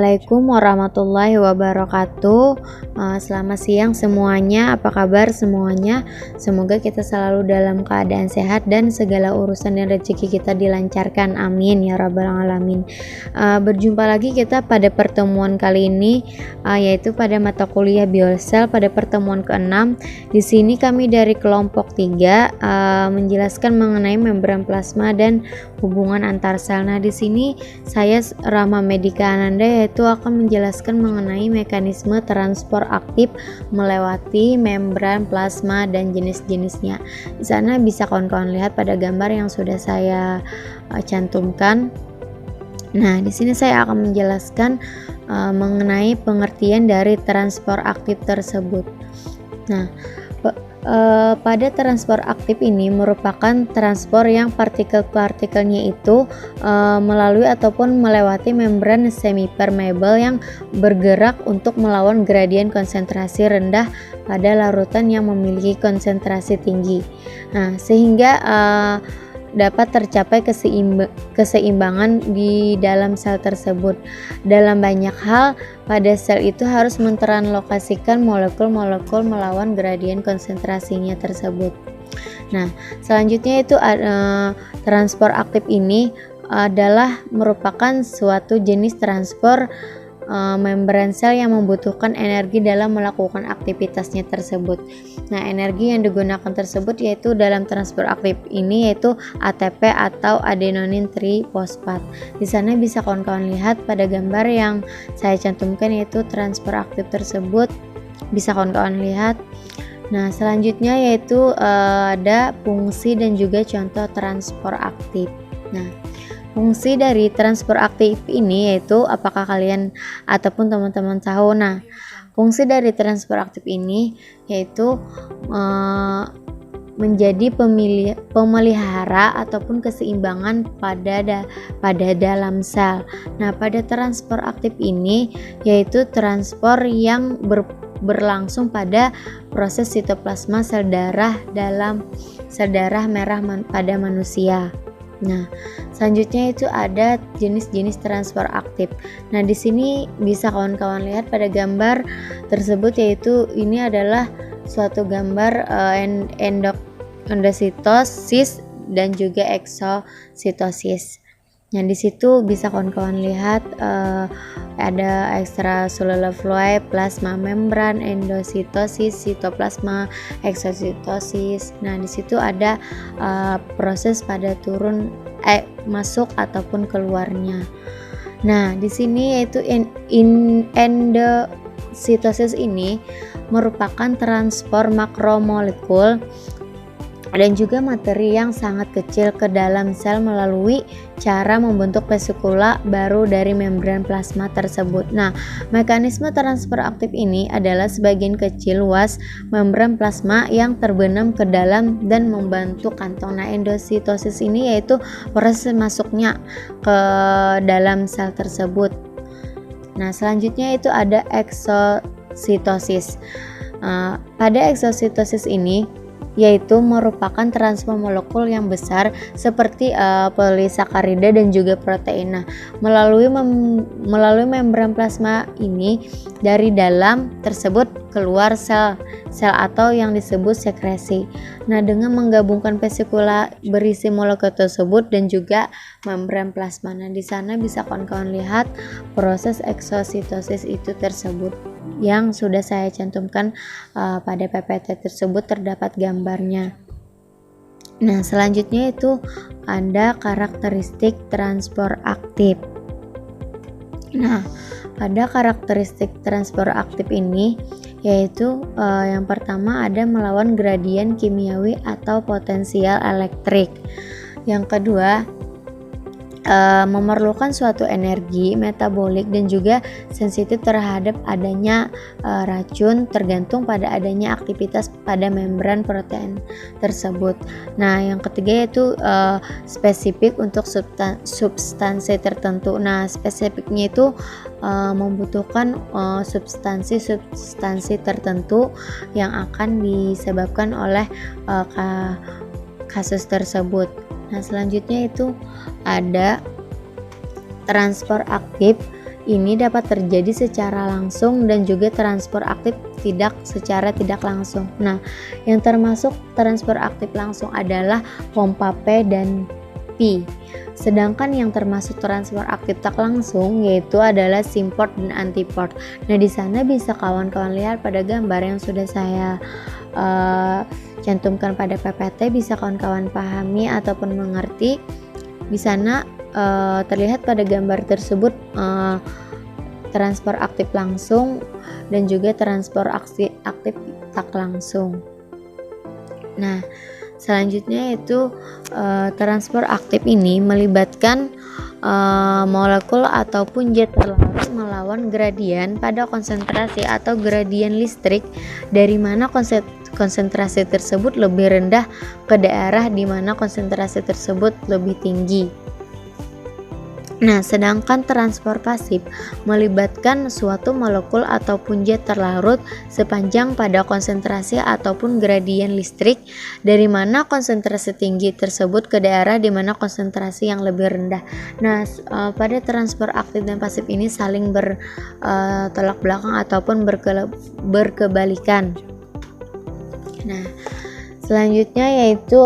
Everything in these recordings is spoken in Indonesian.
Assalamualaikum warahmatullahi wabarakatuh. Selamat siang semuanya. Apa kabar semuanya? Semoga kita selalu dalam keadaan sehat dan segala urusan dan rezeki kita dilancarkan. Amin ya rabbal alamin. Berjumpa lagi kita pada pertemuan kali ini, yaitu pada mata kuliah Biosel pada pertemuan ke-6. Di sini kami dari kelompok 3 menjelaskan mengenai membran plasma dan hubungan antar sel. Nah, di sini saya Rama Medika Ananda yaitu akan menjelaskan mengenai mekanisme transport aktif melewati membran plasma dan jenis-jenisnya. Di sana bisa kawan-kawan lihat pada gambar yang sudah saya cantumkan. Nah, di sini saya akan menjelaskan mengenai pengertian dari transport aktif tersebut. Nah, pada transport aktif ini merupakan transport yang partikel-partikelnya itu melalui ataupun melewati membran semi-permeable yang bergerak untuk melawan gradien konsentrasi rendah pada larutan yang memiliki konsentrasi tinggi. Nah, sehingga dapat tercapai keseimbangan di dalam sel tersebut. Dalam banyak hal, pada sel itu harus mentranslokasikan molekul-molekul melawan gradien konsentrasinya tersebut. Nah, selanjutnya itu transport aktif ini adalah merupakan suatu jenis transport membran sel yang membutuhkan energi dalam melakukan aktivitasnya tersebut. Nah, energi yang digunakan tersebut yaitu dalam transport aktif ini yaitu ATP atau adenonin trifosfat. Di sana bisa kawan-kawan lihat pada gambar yang saya cantumkan yaitu transport aktif tersebut. Bisa kawan-kawan lihat. Nah, selanjutnya yaitu ada fungsi dan juga contoh transport aktif. Nah, fungsi dari transport aktif ini yaitu apakah kalian ataupun teman-teman tahu? Nah, fungsi dari transport aktif ini yaitu menjadi pemelihara ataupun keseimbangan pada dalam sel. Nah, pada transport aktif ini yaitu transport yang berlangsung pada proses sitoplasma sel darah dalam sel darah merah pada manusia. Nah, selanjutnya itu ada jenis-jenis transport aktif. Nah, di sini bisa kawan-kawan lihat pada gambar tersebut yaitu ini adalah suatu gambar endositosis dan juga eksositosis. Nah, di situ bisa kawan-kawan lihat ada extracellular fluid, plasma membran, endositosis, sitoplasma, eksositosis. Nah, di situ ada proses pada masuk ataupun keluarnya. Nah, di sini yaitu endositosis ini merupakan transport makromolekul dan juga materi yang sangat kecil ke dalam sel melalui cara membentuk vesikula baru dari membran plasma tersebut. Nah, mekanisme transport aktif ini adalah sebagian kecil luas membran plasma yang terbenam ke dalam dan membentuk kantong. Nah, endositosis ini yaitu proses masuknya ke dalam sel tersebut. Nah, selanjutnya itu ada eksositosis. Pada eksositosis ini yaitu merupakan transport molekul yang besar seperti polisakarida dan juga protein. Nah, melalui membran plasma ini dari dalam tersebut keluar sel atau yang disebut sekresi. Nah, dengan menggabungkan vesikula berisi molekul tersebut dan juga membran plasma. Nah, di sana bisa kawan-kawan lihat proses eksositosis itu tersebut yang sudah saya cantumkan pada PPT tersebut terdapat gambarnya. Nah, selanjutnya itu ada karakteristik transport aktif. Nah, pada karakteristik transport aktif ini yaitu yang pertama ada melawan gradien kimiawi atau potensial elektrik. Yang kedua memerlukan suatu energi metabolik dan juga sensitif terhadap adanya racun tergantung pada adanya aktivitas pada membran protein tersebut. Nah, yang ketiga yaitu spesifik untuk substansi tertentu. Nah, spesifiknya itu membutuhkan substansi tertentu yang akan disebabkan oleh kasus tersebut. Nah, selanjutnya itu ada transport aktif ini dapat terjadi secara langsung dan juga transport aktif secara tidak langsung. Nah, yang termasuk transport aktif langsung adalah pompa P dan P. Sedangkan yang termasuk transfer aktif tak langsung yaitu adalah simport dan antiport. Nah, di sana bisa kawan-kawan lihat pada gambar yang sudah saya cantumkan pada PPT, bisa kawan-kawan pahami ataupun mengerti. Di sana terlihat pada gambar tersebut transfer aktif langsung dan juga transfer aktif tak langsung. Nah, selanjutnya yaitu transfer aktif ini melibatkan molekul ataupun zat terlarut melawan gradien pada konsentrasi atau gradien listrik dari mana konsentrasi tersebut lebih rendah ke daerah di mana konsentrasi tersebut lebih tinggi. Nah, sedangkan transfer pasif melibatkan suatu molekul ataupun zat terlarut sepanjang pada konsentrasi ataupun gradien listrik dari mana konsentrasi tinggi tersebut ke daerah di mana konsentrasi yang lebih rendah. Nah, pada transfer aktif dan pasif ini saling bertolak belakang ataupun berkebalikan. Nah, selanjutnya yaitu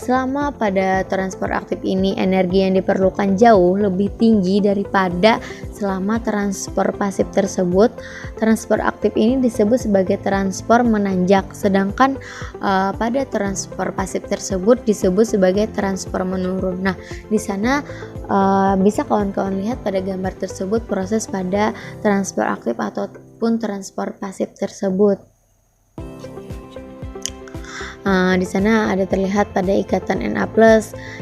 selama pada transfer aktif ini energi yang diperlukan jauh lebih tinggi daripada selama transfer pasif tersebut. Transfer aktif ini disebut sebagai transfer menanjak, sedangkan pada transfer pasif tersebut disebut sebagai transfer menurun. Nah, di sana bisa kawan-kawan lihat pada gambar tersebut proses pada transfer aktif ataupun transfer pasif tersebut. Di sana ada terlihat pada ikatan Na+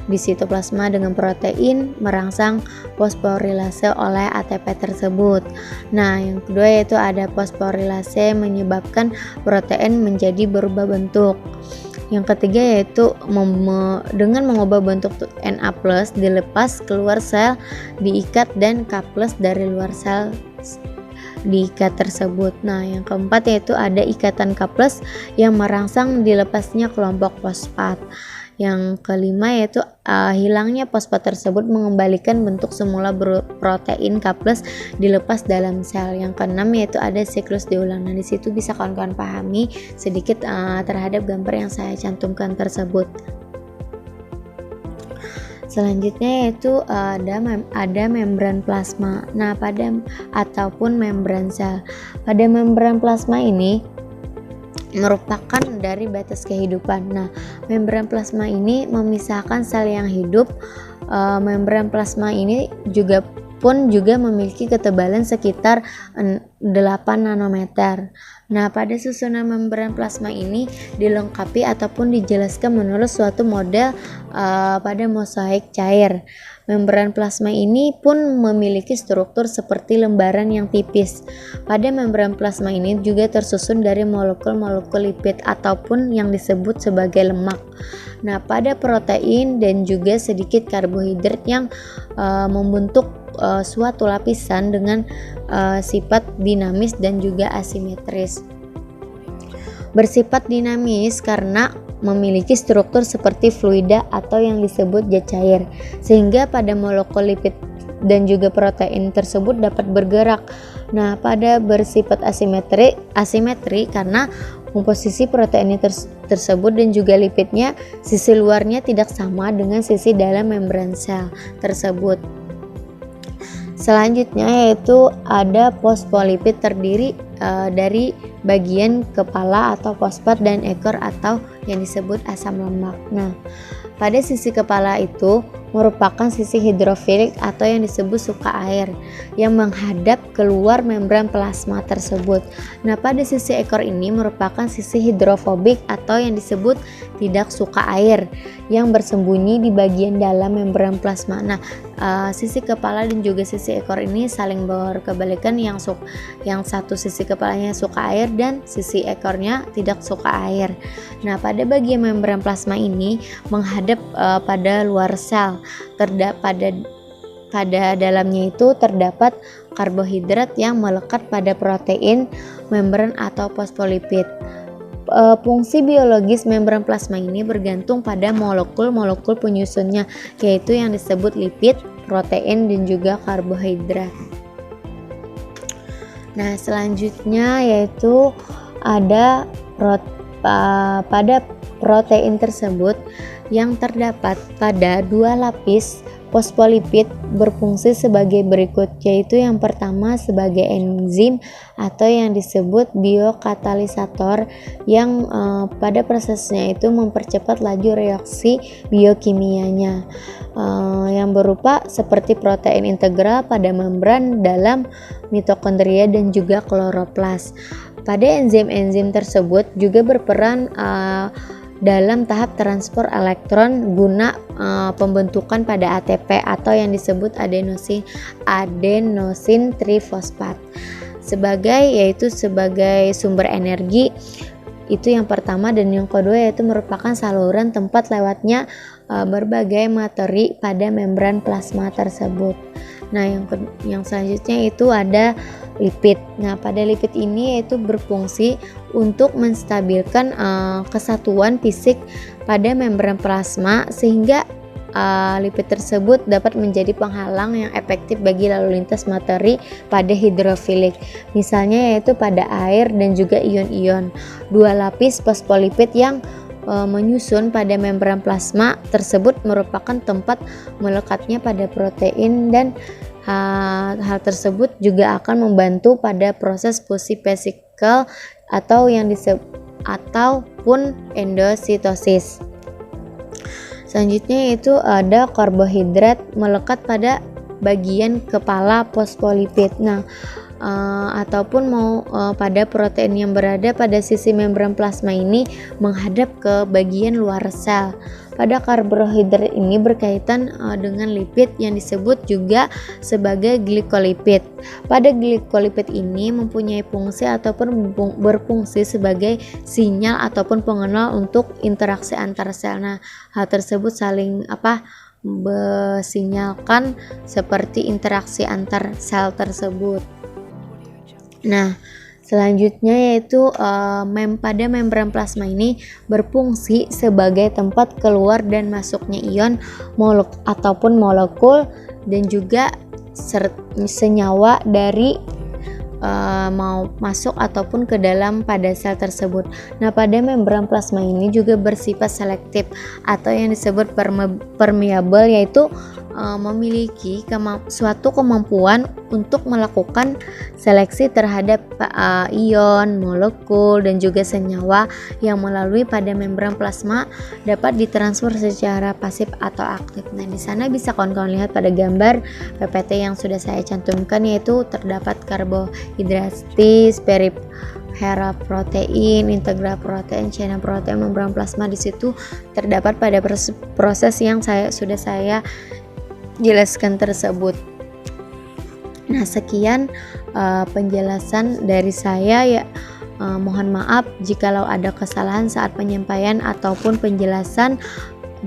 di sitoplasma dengan protein merangsang fosforilase oleh ATP tersebut. Nah, yang kedua yaitu ada fosforilase menyebabkan protein menjadi berubah bentuk. Yang ketiga yaitu dengan mengubah bentuk Na+ dilepas keluar sel diikat dan K+ dari luar sel diikat tersebut. Nah, yang keempat yaitu ada ikatan K+ yang merangsang dilepasnya kelompok fosfat. Yang kelima yaitu hilangnya fosfat tersebut mengembalikan bentuk semula protein K+ dilepas dalam sel. Yang keenam yaitu ada siklus diulang. Nah, di situ bisa kawan-kawan pahami sedikit terhadap gambar yang saya cantumkan tersebut. Selanjutnya yaitu ada membran plasma. Nah, ataupun membran sel. Pada membran plasma ini merupakan dari batas kehidupan. Nah, membran plasma ini memisahkan sel yang hidup. Membran plasma ini juga memiliki ketebalan sekitar 8 nanometer. Nah, pada susunan membran plasma ini dilengkapi ataupun dijelaskan menurut suatu model pada mosaik cair. Membran plasma ini pun memiliki struktur seperti lembaran yang tipis. Pada membran plasma ini juga tersusun dari molekul-molekul lipid ataupun yang disebut sebagai lemak. Nah, pada protein dan juga sedikit karbohidrat yang membentuk suatu lapisan dengan sifat dinamis dan juga asimetris. Bersifat dinamis karena memiliki struktur seperti fluida atau yang disebut zat cair, sehingga pada molekul lipid dan juga protein tersebut dapat bergerak. Nah, pada bersifat asimetri karena komposisi protein tersebut dan juga lipidnya, sisi luarnya tidak sama dengan sisi dalam membran sel tersebut. Selanjutnya yaitu ada fosfolipid terdiri dari bagian kepala atau fosfat dan ekor atau yang disebut asam lemak. Nah, pada sisi kepala itu merupakan sisi hidrofilik atau yang disebut suka air yang menghadap keluar membran plasma tersebut. Nah, pada sisi ekor ini merupakan sisi hidrofobik atau yang disebut tidak suka air yang bersembunyi di bagian dalam membran plasma. Nah, sisi kepala dan juga sisi ekor ini saling berkebalikan, yang satu sisi kepalanya suka air dan sisi ekornya tidak suka air. Nah, pada bagian membran plasma ini menghadap pada luar sel. Pada dalamnya itu terdapat karbohidrat yang melekat pada protein membran atau fosfolipid. Fungsi biologis membran plasma ini bergantung pada molekul-molekul penyusunnya, yaitu yang disebut lipid, protein, dan juga karbohidrat. Nah, selanjutnya yaitu ada pada protein tersebut yang terdapat pada dua lapis fosfolipid berfungsi sebagai berikut, yaitu yang pertama sebagai enzim atau yang disebut biokatalisator yang pada prosesnya itu mempercepat laju reaksi biokimianya yang berupa seperti protein integral pada membran dalam mitokondria dan juga kloroplas. Pada enzim-enzim tersebut juga berperan dalam tahap transport elektron guna pembentukan pada ATP atau yang disebut adenosin trifosfat yaitu sebagai sumber energi. Itu yang pertama, dan yang kedua yaitu merupakan saluran tempat lewatnya berbagai materi pada membran plasma tersebut. Nah, yang selanjutnya itu ada lipid. Nah, pada lipid ini yaitu berfungsi untuk menstabilkan kesatuan fisik pada membran plasma sehingga lipid tersebut dapat menjadi penghalang yang efektif bagi lalu lintas materi pada hidrofilik. Misalnya yaitu pada air dan juga ion-ion. Dua lapis fosfolipid yang menyusun pada membran plasma tersebut merupakan tempat melekatnya pada protein, dan hal tersebut juga akan membantu pada proses fusi vesikel atau yang disebut ataupun endositosis. Selanjutnya itu ada karbohidrat melekat pada bagian kepala fosfolipid. Nah, ataupun pada protein yang berada pada sisi membran plasma ini menghadap ke bagian luar sel. Pada karbohidrat ini berkaitan dengan lipid yang disebut juga sebagai glikolipid. Pada glikolipid ini mempunyai fungsi ataupun berfungsi sebagai sinyal ataupun pengenal untuk interaksi antar sel. Nah, hal tersebut saling bersinyalkan seperti interaksi antar sel tersebut. Nah, selanjutnya yaitu pada membran plasma ini berfungsi sebagai tempat keluar dan masuknya ion ataupun molekul dan juga senyawa dari mau masuk ataupun ke dalam pada sel tersebut. Nah, pada membran plasma ini juga bersifat selektif atau yang disebut permeable, yaitu memiliki suatu kemampuan untuk melakukan seleksi terhadap ion, molekul, dan juga senyawa yang melalui pada membran plasma dapat ditransfer secara pasif atau aktif. Nah, di sana bisa kawan-kawan lihat pada gambar PPT yang sudah saya cantumkan, yaitu terdapat karbohidratis, heraprotein, integral protein, chain protein, membran plasma. Di situ terdapat pada proses yang sudah saya jelaskan tersebut. Nah, sekian penjelasan dari saya ya. Mohon maaf jikalau ada kesalahan saat penyampaian ataupun penjelasan.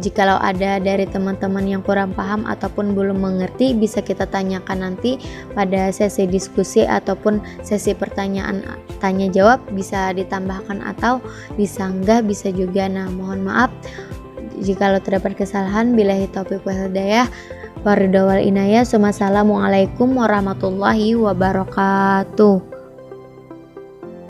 Jikalau ada dari teman-teman yang kurang paham ataupun belum mengerti, bisa kita tanyakan nanti pada sesi diskusi ataupun sesi pertanyaan tanya jawab, bisa ditambahkan atau bisa enggak, bisa juga. Nah, mohon maaf jikalau terdapat kesalahan. Billahi taufiq wal hidayah. Waridawal inayah. Wassalamualaikum warahmatullahi wabarakatuh.